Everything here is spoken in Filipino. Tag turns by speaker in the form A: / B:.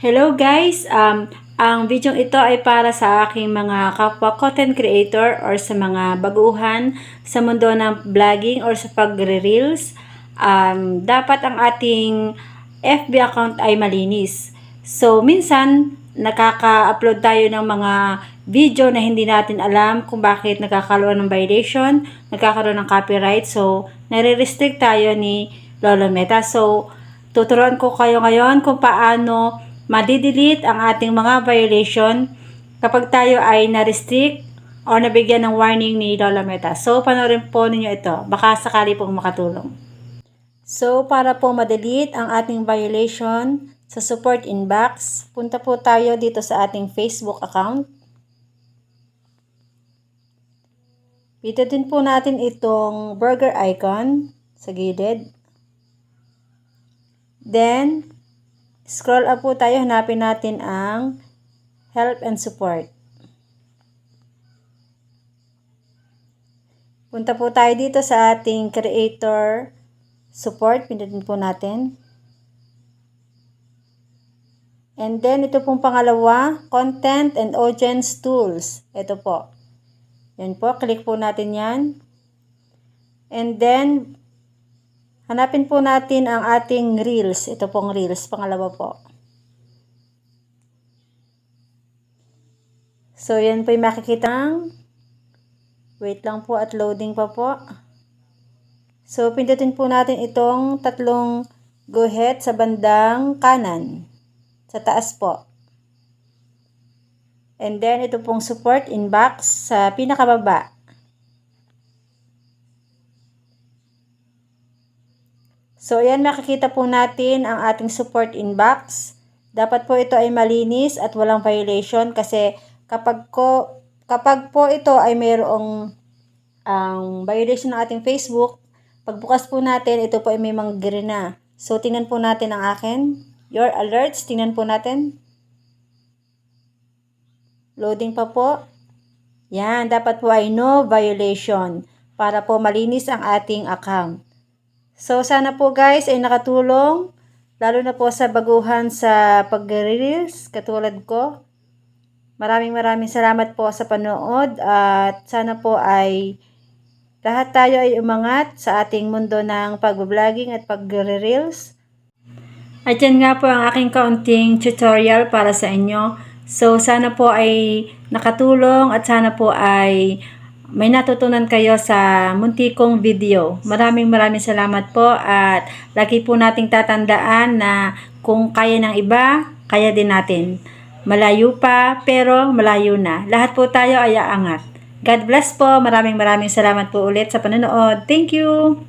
A: Hello guys! Ang video ito ay para sa aking mga kapwa content creator or sa mga baguhan sa mundo ng vlogging or sa pagre-reels. Dapat ang ating FB account ay malinis. So, minsan nakaka-upload tayo ng mga video na hindi natin alam kung bakit nagkakaroon ng violation, nagkakaroon ng copyright. So, nare-restrict tayo ni Lolo Meta. So, tuturuan ko kayo ngayon kung paano madidelete ang ating mga violation kapag tayo ay na-restrict o nabigyan ng warning ni Lola Meta. So, panoorin po ninyo ito. Baka sakali pong makatulong. So, para po ma-delete ang ating violation sa support inbox, punta po tayo dito sa ating Facebook account. Pindutin po natin itong burger icon sa gilid. Then, scroll up po tayo, hanapin natin ang help and support. Punta po tayo dito sa ating creator support, pindutin po natin. And then, ito pong pangalawa, content and audience tools. Ito po. Yan po, click po natin yan. And then, hanapin po natin ang ating reels. Ito pong reels, pangalawa po. So, yan po yung makikita ng, wait lang po at loading pa po. So, pindutin po natin itong tatlong go ahead sa bandang kanan. Sa taas po. And then, ito pong support inbox sa pinakababa. So, ayan, makikita po natin ang ating support inbox. Dapat po ito ay malinis at walang violation kasi kapag po ito ay mayroong violation ng ating Facebook, pagbukas po natin, ito po ay may mga green na. So, tingnan po natin ang akin. Your alerts, tingnan po natin. Loading pa po. Yan, dapat po ay no violation para po malinis ang ating account. So, sana po guys ay nakatulong, lalo na po sa baguhan sa pag-release, katulad ko. Maraming salamat po sa panood at sana po ay lahat tayo ay umangat sa ating mundo ng pag-vlogging at pag-reels. At yan nga po ang aking kaunting tutorial para sa inyo. So, sana po ay nakatulong at sana po ay may natutunan kayo sa muntikong video. Maraming salamat po at lagi po nating tatandaan na kung kaya ng iba, kaya din natin. Malayo pa, pero malayo na. Lahat po tayo ay aangat. God bless po. Maraming salamat po ulit sa panonood. Thank you!